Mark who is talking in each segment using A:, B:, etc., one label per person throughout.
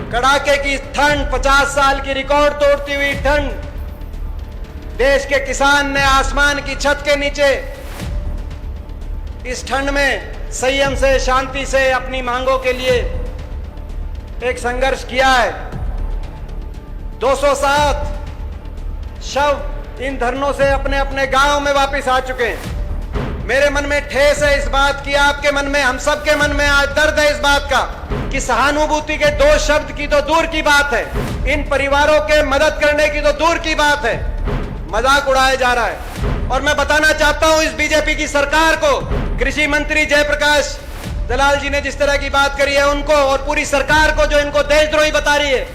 A: कड़ाके की ठंड, 50 साल की रिकॉर्ड तोड़ती हुई ठंड, देश के किसान ने आसमान की छत के नीचे इस ठंड में संयम से, शांति से अपनी मांगों के लिए एक संघर्ष किया है। 207 शव इन धरनों से अपने अपने गांव में वापस आ चुके हैं। मेरे मन में ठेस है इस बात की, आपके मन में, हम सब के मन में आज दर्द है इस बात का कि सहानुभूति के 2 शब्द की तो दूर की बात है, इन परिवारों के मदद करने की तो दूर की बात है, मजाक उड़ाया जा रहा है। और मैं बताना चाहता हूं इस बीजेपी की सरकार को, कृषि मंत्री जयप्रकाश दलाल जी ने जिस तरह की बात करी है उनको, और पूरी सरकार को जो इनको देशद्रोही बता रही है।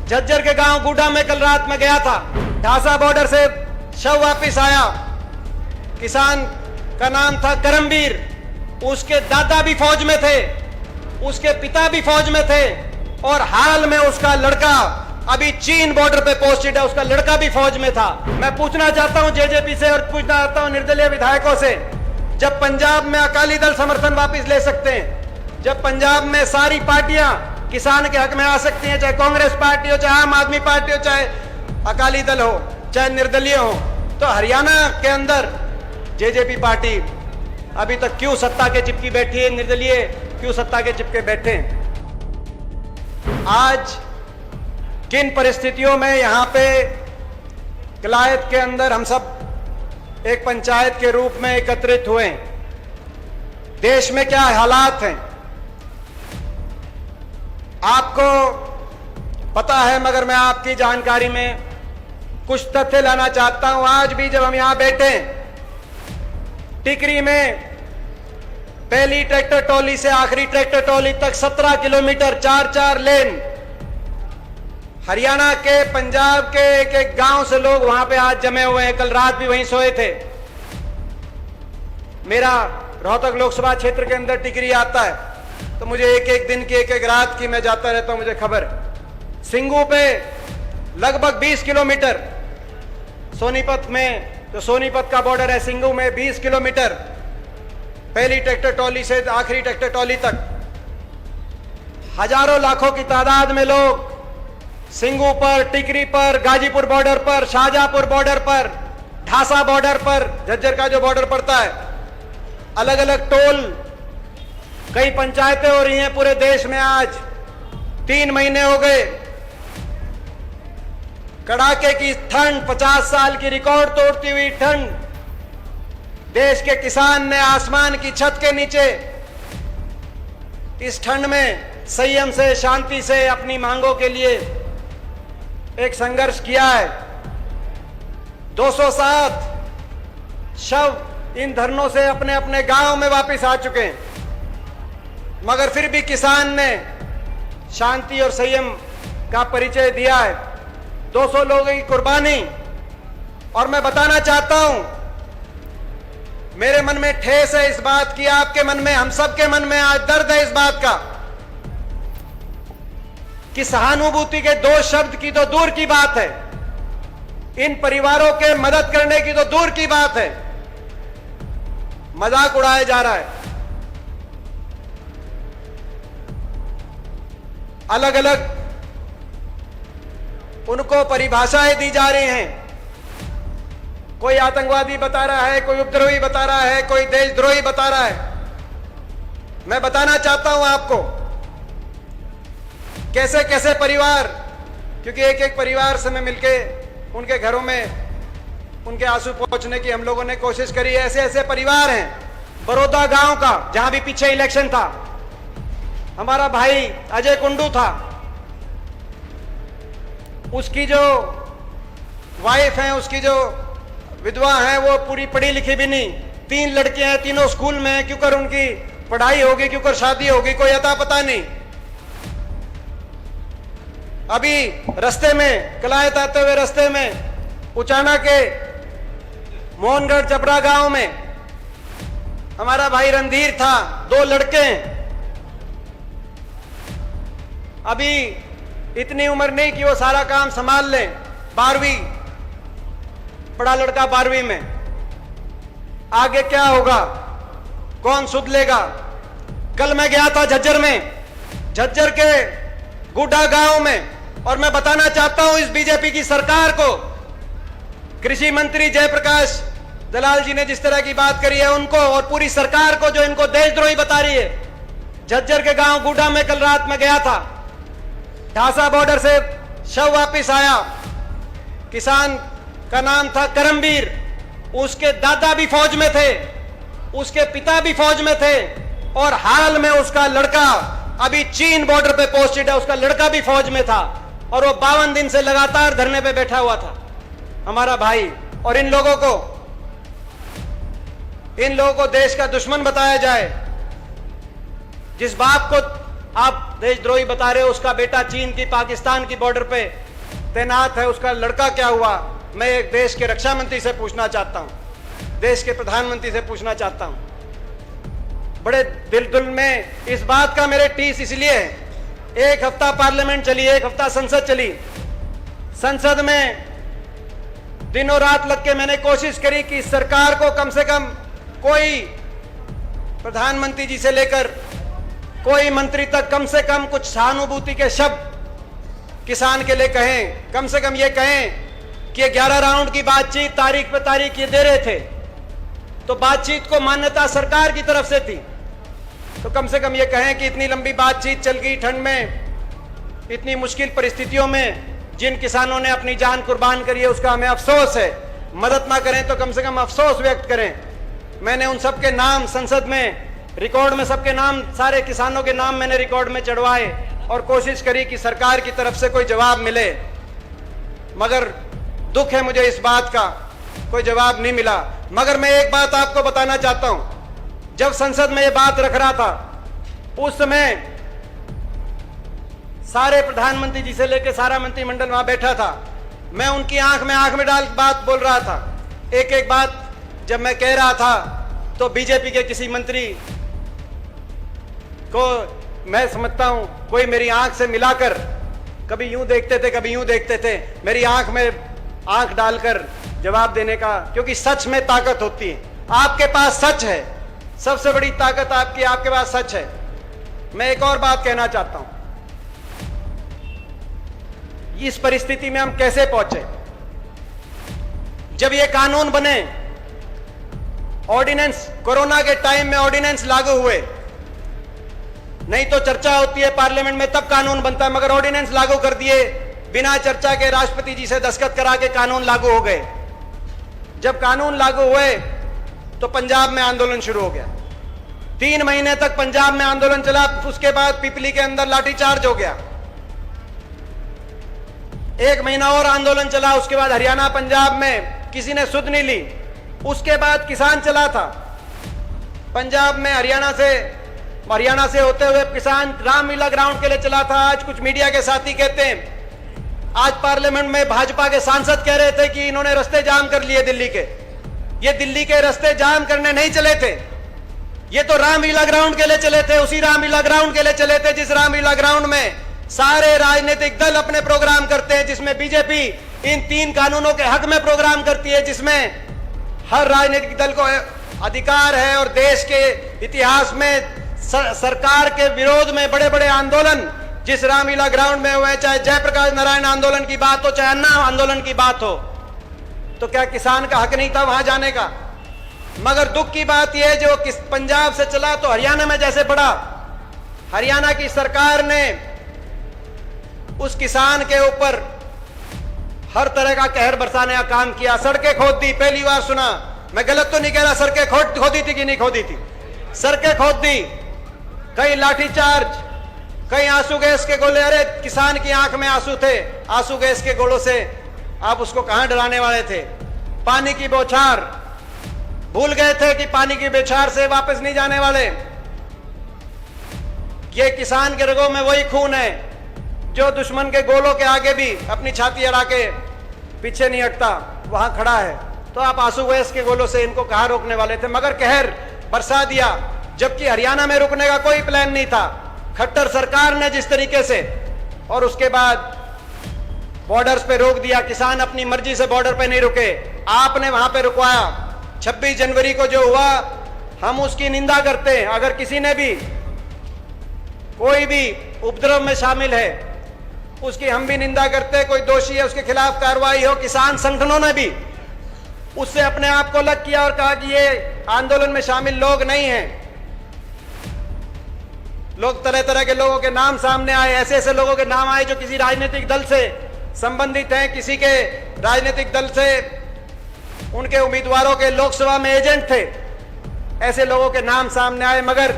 A: झज्जर के गांव गुडा में कल रात में गया था, ढासा बॉर्डर से शव वापिस आया, किसान का नाम था करमवीर, उसके दादा भी फौज में थे, उसके पिता भी फौज में थे, और हाल में उसका लड़का अभी चीन बॉर्डर पे पोस्टेड है, उसका लड़का भी फौज में था। मैं पूछना चाहता हूं जेजेपी से और पूछना चाहता हूं निर्दलीय विधायकों से, जब पंजाब में अकाली दल समर्थन वापस ले सकते हैं, जब पंजाब में सारी पार्टियां किसान के हक में आ सकती हैं, चाहे कांग्रेस पार्टी हो, चाहे आम आदमी पार्टी हो, चाहे अकाली दल हो, चाहे निर्दलीय हो, तो हरियाणा के अंदर जेजेपी पार्टी अभी तक क्यों सत्ता के चिपकी बैठी है, निर्दलीय क्यों सत्ता के चिपके बैठे हैं? आज किन परिस्थितियों में यहां पे कलायत के अंदर हम सब एक पंचायत के रूप में एकत्रित हुए, देश में क्या हालात हैं आपको पता है, मगर मैं आपकी जानकारी में कुछ तथ्य लाना चाहता हूं। आज भी जब हम यहां बैठे, टिकरी में पहली ट्रैक्टर ट्रॉली से आखिरी ट्रैक्टर ट्रॉली तक 17 किलोमीटर 4-4 लेन, हरियाणा के, पंजाब के एक एक गांव से लोग वहां पे आज जमे हुए हैं, कल रात भी वहीं सोए थे। मेरा रोहतक लोकसभा क्षेत्र के अंदर टिकरी आता है, तो मुझे एक एक दिन की, एक एक रात की मैं जाता रहता हूं, मुझे खबर है। सिंगू पे लगभग 20 किलोमीटर, सोनीपत में, तो सोनीपत का बॉर्डर है, सिंगू में 20 किलोमीटर पहली ट्रैक्टर ट्रॉली से आखिरी ट्रैक्टर ट्रॉली तक, हजारों लाखों की तादाद में लोग सिंगू पर, टिकरी पर, गाजीपुर बॉर्डर पर, शाहजहांपुर बॉर्डर पर, ढासा बॉर्डर पर, झज्जर का जो बॉर्डर पड़ता है, अलग अलग टोल, कई पंचायतें हो रही हैं पूरे देश में। आज 3 महीने हो गए, कड़ाके की ठंड, 50 साल की रिकॉर्ड तोड़ती हुई ठंड, देश के किसान ने आसमान की छत के नीचे इस ठंड में संयम से, शांति से अपनी मांगों के लिए एक संघर्ष किया है। 207 शव इन धरनों से अपने अपने गांव में वापस आ चुके हैं, मगर फिर भी किसान ने शांति और संयम का परिचय दिया है। 200 लोगों की कुर्बानी, और मैं बताना चाहता हूं, मेरे मन में ठेस है इस बात की, आपके मन में, हम सब के मन में आज दर्द है इस बात का कि सहानुभूति के 2 शब्द की तो दूर की बात है, इन परिवारों के मदद करने की तो दूर की बात है, मजाक उड़ाया जा रहा है। अलग अलग उनको परिभाषाएं दी जा रही हैं, कोई आतंकवादी बता रहा है, कोई उपद्रवी बता रहा है, कोई देशद्रोही बता रहा है। मैं बताना चाहता हूं आपको कैसे कैसे परिवार, क्योंकि एक एक परिवार से मैं मिलके उनके घरों में उनके आंसू पहुंचने की हम लोगों ने कोशिश करी। ऐसे ऐसे परिवार हैं, बड़ौदा गांव का, जहां भी पीछे इलेक्शन था, हमारा भाई अजय कुंडू था, उसकी जो वाइफ है, उसकी जो विधवा है, वो पूरी पढ़ी लिखी भी नहीं, 3 लड़कियां हैं, तीनों स्कूल में हैं, क्योंकि उनकी पढ़ाई होगी, क्योंकि शादी होगी, कोई अता पता नहीं। अभी रास्ते में, कलायत आते हुए रास्ते में, उचाना के मोहनगढ़ जबरा गांव में हमारा भाई रणधीर था, 2 लड़के हैं, अभी इतनी उम्र नहीं कि वो सारा काम संभाल लें, 12वीं पढ़ा लड़का, 12वीं में, आगे क्या होगा, कौन सुध लेगा। कल मैं गया था झज्जर में, झज्जर के गुड्डा गांव में। और मैं बताना चाहता हूं इस बीजेपी की सरकार को, कृषि मंत्री जयप्रकाश दलाल जी ने जिस तरह की बात करी है उनको और पूरी सरकार को जो इनको देशद्रोही बता रही है। झज्जर के गांव गुड्डा में कल रात में गया था, ढासा बॉर्डर से शव वापिस आया। किसान का नाम था करमवीर, उसके दादा भी फौज में थे, उसके पिता भी फौज में थे और हाल में उसका लड़का अभी चीन बॉर्डर पे पोस्टेड है, उसका लड़का भी फौज में था और वो 52 दिन से लगातार धरने पे बैठा हुआ था हमारा भाई। और इन लोगों को देश का दुश्मन बताया जाए। जिस बाप को आप देशद्रोही बता रहे हो उसका बेटा चीन की पाकिस्तान की बॉर्डर पे तैनात है, उसका लड़का क्या हुआ? मैं एक देश के रक्षा मंत्री से पूछना चाहता हूं, देश के प्रधानमंत्री से पूछना चाहता हूं। बड़े दिल में इस बात का मेरे टीस इसलिए है, एक हफ्ता पार्लियामेंट चली, एक हफ्ता संसद चली। संसद में दिनों रात लग के मैंने कोशिश करी कि सरकार को कम से कम कोई प्रधानमंत्री जी से लेकर कोई मंत्री तक कम से कम कुछ सहानुभूति के शब्द किसान के लिए कहें। कम से कम ये कहें कि 11 राउंड की बातचीत तारीख पे तारीख ये दे रहे थे तो बातचीत को मान्यता सरकार की तरफ से थी, तो कम से कम ये कहें कि इतनी लंबी बातचीत चल गई ठंड में, इतनी मुश्किल परिस्थितियों में जिन किसानों ने अपनी जान कुर्बान करी है उसका हमें अफसोस है। मदद ना करें तो कम से कम अफसोस व्यक्त करें। मैंने उन सबके नाम संसद में रिकॉर्ड में, सबके नाम, सारे किसानों के नाम मैंने रिकॉर्ड में चढ़वाए और कोशिश करी कि सरकार की तरफ से कोई जवाब मिले, मगर दुख है मुझे इस बात का, कोई जवाब नहीं मिला। मगर मैं एक बात आपको बताना चाहता हूं, जब संसद में ये बात रख रहा था उस समय सारे प्रधानमंत्री जी से लेकर सारा मंत्रिमंडल वहां बैठा था। मैं उनकी आंख में डाल बात बोल रहा था। एक एक बात जब मैं कह रहा था तो बीजेपी के किसी मंत्री को मैं समझता हूं कोई मेरी आंख से मिलाकर कभी यूं देखते थे, कभी यूं देखते थे, मेरी आंख में आंख डालकर जवाब देने का, क्योंकि सच में ताकत होती है। आपके पास सच है, सबसे बड़ी ताकत आपकी, आपके पास सच है। मैं एक और बात कहना चाहता हूं, इस परिस्थिति में हम कैसे पहुंचे? जब ये कानून बने, ऑर्डिनेंस, कोरोना के टाइम में ऑर्डिनेंस लागू हुए, नहीं तो चर्चा होती है पार्लियामेंट में तब कानून बनता है, मगर ऑर्डिनेंस लागू कर दिए बिना चर्चा के, राष्ट्रपति जी से दस्तखत करा के कानून लागू हो गए। जब कानून लागू हुए तो पंजाब में आंदोलन शुरू हो गया। 3 महीने तक पंजाब में आंदोलन चला, उसके बाद पिपली के अंदर लाठीचार्ज हो गया। 1 महीना और आंदोलन चला, उसके बाद हरियाणा पंजाब में किसी ने सुध नहीं ली। उसके बाद किसान चला था पंजाब में, हरियाणा से होते हुए किसान रामलीला ग्राउंड के लिए चला था। आज कुछ मीडिया के साथी कहते हैं, आज पार्लियामेंट में भाजपा के सांसद कह रहे थे कि इन्होंने रास्ते जाम कर लिए दिल्ली के। ये दिल्ली के रास्ते जाम करने नहीं चले थे, ये तो रामलीला ग्राउंड के लिए चले थे। उसी रामलीला ग्राउंड के लिए चले थे जिस रामलीला ग्राउंड में सारे राजनीतिक दल अपने प्रोग्राम करते हैं, जिसमें बीजेपी इन 3 कानूनों के हक में प्रोग्राम करती है, जिसमें हर राजनीतिक दल को अधिकार है। और देश के इतिहास में सरकार के विरोध में बड़े बड़े आंदोलन जिस रामलीला ग्राउंड में हुए, चाहे जयप्रकाश नारायण आंदोलन की बात हो, चाहे अन्ना आंदोलन की बात हो, तो क्या किसान का हक नहीं था वहां जाने का? मगर दुख की बात यह है जो पंजाब से चला तो हरियाणा में जैसे बढ़ा, हरियाणा की सरकार ने उस किसान के ऊपर हर तरह का कहर बरसाने का काम किया। सड़कें खोद दी, पहली बार सुना, मैं गलत तो नहीं कह रहा, सड़कें खोदी थी कि नहीं खोदी थी? सड़कें खोद दी, कहीं लाठीचार्ज, कहीं आंसू गैस के गोले। अरे किसान की आंख में आंसू थे, आंसू गैस के गोलों से आप उसको कहां डराने वाले थे? पानी की बौछार, भूल गए थे कि पानी की बौछार से वापस नहीं जाने वाले। ये किसान के रगों में वही खून है जो दुश्मन के गोलों के आगे भी अपनी छाती अड़ा के पीछे नहीं हटता, वहां खड़ा है। तो आप आंसू गैस के गोलों से इनको कहां रोकने वाले थे? मगर कहर बरसा दिया, जबकि हरियाणा में रुकने का कोई प्लान नहीं था। खट्टर सरकार ने जिस तरीके से, और उसके बाद बॉर्डर्स पे रोक दिया, किसान अपनी मर्जी से बॉर्डर पे नहीं रुके, आपने वहां पे रुकवाया। 26 जनवरी को जो हुआ हम उसकी निंदा करते हैं। अगर किसी ने भी कोई भी उपद्रव में शामिल है, उसकी हम भी निंदा करते हैं। कोई दोषी है उसके खिलाफ कार्रवाई हो। किसान संगठनों ने भी उससे अपने आप को अलग किया और कहा कि ये आंदोलन में शामिल लोग नहीं हैं। लोग तरह तरह के लोगों के नाम सामने आए, ऐसे ऐसे लोगों के नाम आए जो किसी राजनीतिक दल से संबंधित हैं, किसी के राजनीतिक दल से उनके उम्मीदवारों के लोकसभा में एजेंट थे। ऐसे लोगों के नाम सामने आए, मगर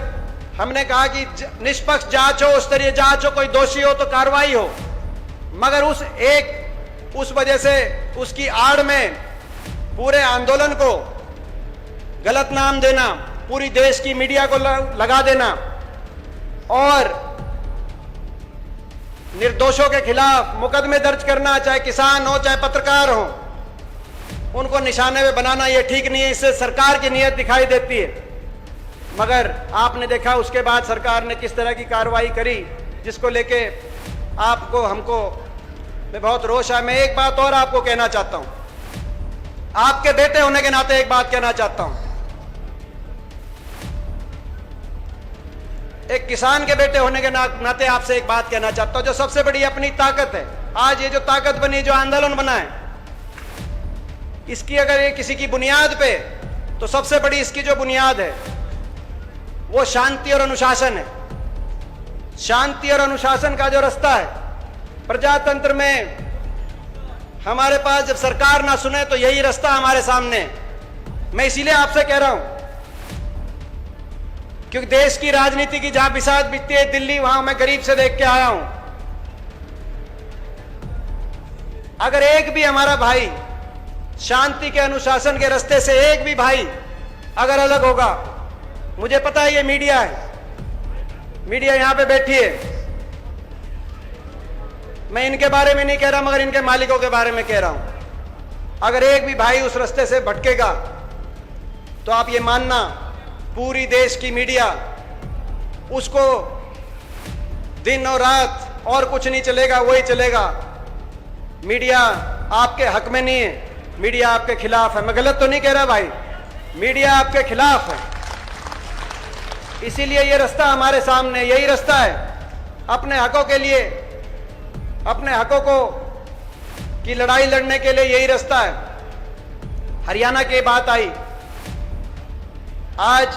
A: हमने कहा कि निष्पक्ष जांच हो, उस तरह जांच हो, कोई दोषी हो तो कार्रवाई हो। मगर उस वजह से उसकी आड़ में पूरे आंदोलन को गलत नाम देना, पूरी देश की मीडिया को लगा देना और निर्दोषों के खिलाफ मुकदमे दर्ज करना, चाहे किसान हो चाहे पत्रकार हो, उनको निशाने में बनाना, यह ठीक नहीं है। इससे सरकार की नीयत दिखाई देती है। मगर आपने देखा उसके बाद सरकार ने किस तरह की कार्रवाई करी, जिसको लेके आपको हमको में बहुत रोष है। मैं एक बात और आपको कहना चाहता हूं, आपके बेटे होने के नाते एक बात कहना चाहता हूं। एक किसान के बेटे होने के नाते आपसे एक बात कहना चाहता हूं। जो सबसे बड़ी अपनी ताकत है, आज ये जो ताकत बनी, जो आंदोलन बना है, इसकी अगर ये किसी की बुनियाद पे, तो सबसे बड़ी इसकी जो बुनियाद है वो शांति और अनुशासन है। शांति और अनुशासन का जो रास्ता है प्रजातंत्र में, हमारे पास जब सरकार ना सुने तो यही रास्ता हमारे सामने है। मैं इसीलिए आपसे कह रहा हूं क्योंकि देश की राजनीति की जहां बिसात बीतती है दिल्ली, वहां मैं करीब से देख के आया हूं। अगर एक भी हमारा भाई शांति के अनुशासन के रास्ते से, एक भी भाई अगर अलग होगा, मुझे पता है ये मीडिया है, मीडिया यहां पे बैठी है, मैं इनके बारे में नहीं कह रहा मगर इनके मालिकों के बारे में कह रहा हूं। अगर एक भी भाई उस रास्ते से भटकेगा तो आप ये मानना पूरी देश की मीडिया उसको दिन और रात और कुछ नहीं चलेगा, वही चलेगा। मीडिया आपके हक में नहीं है, मीडिया आपके खिलाफ है। मैं गलत तो नहीं कह रहा भाई, मीडिया आपके खिलाफ है। इसीलिए ये रास्ता हमारे सामने, यही रास्ता है अपने हकों के लिए, अपने हकों को की लड़ाई लड़ने के लिए, यही रास्ता है। हरियाणा की बात आई, आज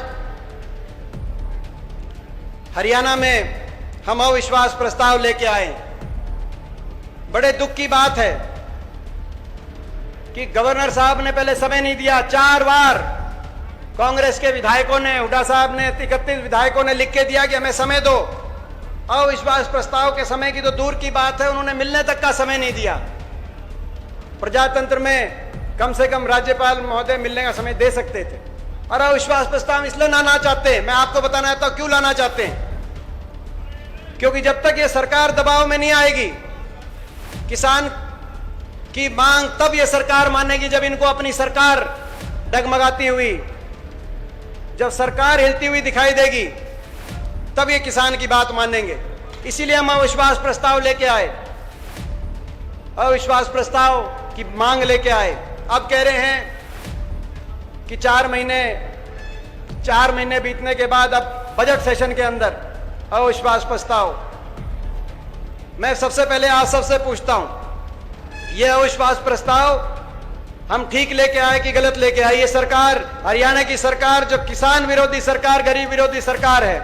A: हरियाणा में हम अविश्वास प्रस्ताव लेके आए। बड़े दुख की बात है कि गवर्नर साहब ने पहले समय नहीं दिया। 4 बार कांग्रेस के विधायकों ने, हुड्डा साहब ने, 31 विधायकों ने लिख के दिया कि हमें समय दो। अविश्वास प्रस्ताव के समय की तो दूर की बात है, उन्होंने मिलने तक का समय नहीं दिया। प्रजातंत्र में कम से कम राज्यपाल महोदय मिलने का समय दे सकते थे। और अविश्वास प्रस्ताव इसलिए लाना चाहते हैं, मैं आपको बताना चाहता हूं क्यों लाना चाहते हैं। क्योंकि जब तक ये सरकार दबाव में नहीं आएगी, किसान की मांग तब ये सरकार मानेगी जब इनको अपनी सरकार डगमगाती हुई, जब सरकार हिलती हुई दिखाई देगी, तब ये किसान की बात मानेंगे। इसीलिए हम अविश्वास प्रस्ताव लेके आए, अविश्वास प्रस्ताव की मांग लेके आए। अब कह रहे हैं कि 4 महीने बीतने के बाद अब बजट सेशन के अंदर अविश्वास प्रस्ताव। मैं सबसे पहले आप सबसे पूछता हूं, यह अविश्वास प्रस्ताव हम ठीक लेके आए कि गलत लेके आए? ये सरकार, हरियाणा की सरकार, जो किसान विरोधी सरकार, गरीब विरोधी सरकार है,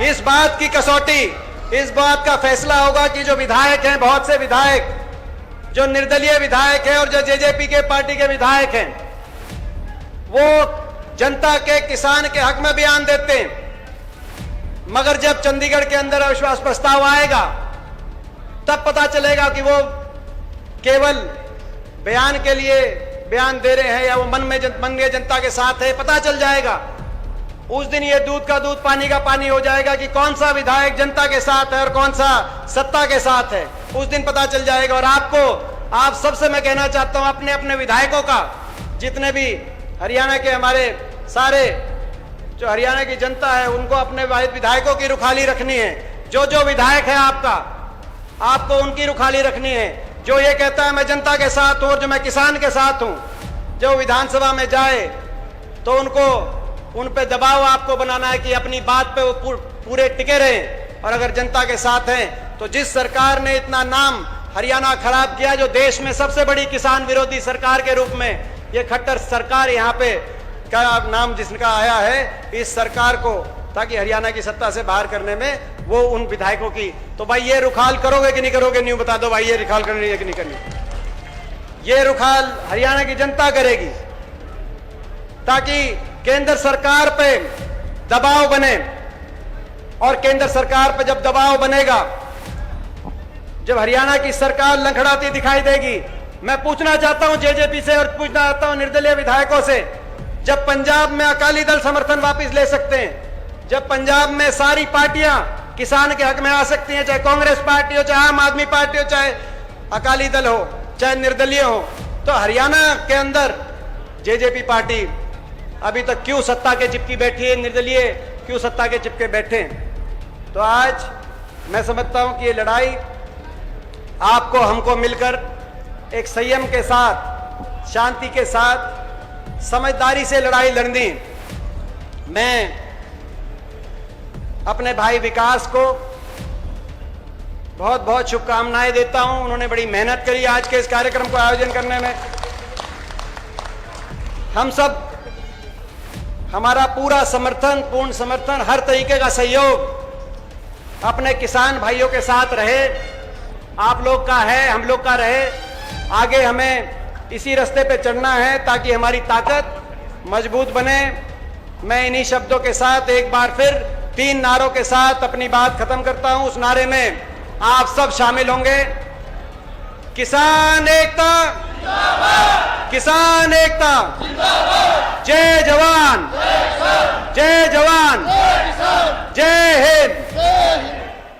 A: इस बात की कसौटी, इस बात का फैसला होगा कि जो विधायक हैं, बहुत से विधायक जो निर्दलीय विधायक हैं और जो जेजेपी के पार्टी के विधायक हैं, वो जनता के, किसान के हक में बयान देते हैं, मगर जब चंडीगढ़ के अंदर अविश्वास प्रस्ताव आएगा तब पता चलेगा कि वो केवल बयान के लिए बयान दे रहे हैं या वो मन में जनता के साथ है, पता चल जाएगा। उस दिन ये दूध का दूध, पानी का पानी हो जाएगा कि कौन सा विधायक जनता के साथ है और कौन सा सत्ता के साथ है। उस दिन पता चल जाएगा। और आप सबसे मैं कहना चाहता हूं, अपने अपने विधायकों का, जितने भी हरियाणा के हमारे सारे जो हरियाणा की जनता है, उनको अपने विधायकों की रुखाली रखनी है। जो विधायक है आपको उनकी रुखाली रखनी है। जो ये कहता है मैं जनता के साथ हूं और जो मैं किसान के साथ हूं, जो विधानसभा में जाए तो उन पे दबाव आपको बनाना है कि अपनी बात पे वो पूरे टिके रहें और अगर जनता के साथ हैं तो जिस सरकार ने इतना नाम हरियाणा खराब किया, जो देश में सबसे बड़ी किसान विरोधी सरकार के रूप में ये खट्टर सरकार यहाँ पे का नाम जिसका आया है, इस सरकार को ताकि हरियाणा की सत्ता से बाहर करने में वो उन विधायकों की, तो भाई ये रुखाल करोगे कि नहीं करोगे? न्यू बता दो भाई, ये रुखाल करनी है कि नहीं करनी? ये रुखाल हरियाणा की जनता करेगी ताकि केंद्र सरकार पे दबाव बने, और केंद्र सरकार पे जब दबाव बनेगा, जब हरियाणा की सरकार लंगड़ाती दिखाई देगी, मैं पूछना चाहता हूं जेजेपी से और पूछना चाहता हूं निर्दलीय विधायकों से, जब पंजाब में अकाली दल समर्थन वापस ले सकते हैं, जब पंजाब में सारी पार्टियां किसान के हक में आ सकती हैं, चाहे कांग्रेस पार्टी हो, चाहे आम आदमी पार्टी हो, चाहे अकाली दल हो, चाहे निर्दलीय हो, तो हरियाणा के अंदर जेजेपी पार्टी अभी तक क्यों सत्ता के चिपकी बैठी है, निर्दलीय क्यों सत्ता के चिपके बैठे हैं? तो आज मैं समझता हूं कि ये लड़ाई आपको हमको मिलकर एक संयम के साथ, शांति के साथ, समझदारी से लड़ाई लड़नी। मैं अपने भाई विकास को बहुत बहुत शुभकामनाएं देता हूं। उन्होंने बड़ी मेहनत करी आज के इस कार्यक्रम को आयोजन करने में। हम सब, हमारा पूरा समर्थन, पूर्ण समर्थन, हर तरीके का सहयोग अपने किसान भाइयों के साथ रहे, आप लोग का है, हम लोग का रहे। आगे हमें इसी रास्ते पे चढ़ना है ताकि हमारी ताकत मजबूत बने। मैं इन्हीं शब्दों के साथ एक बार फिर 3 नारों के साथ अपनी बात खत्म करता हूं। उस नारे में आप सब शामिल होंगे। किसान एकता, किसान एकता, जय जवान, जय जवान, जय हिंद।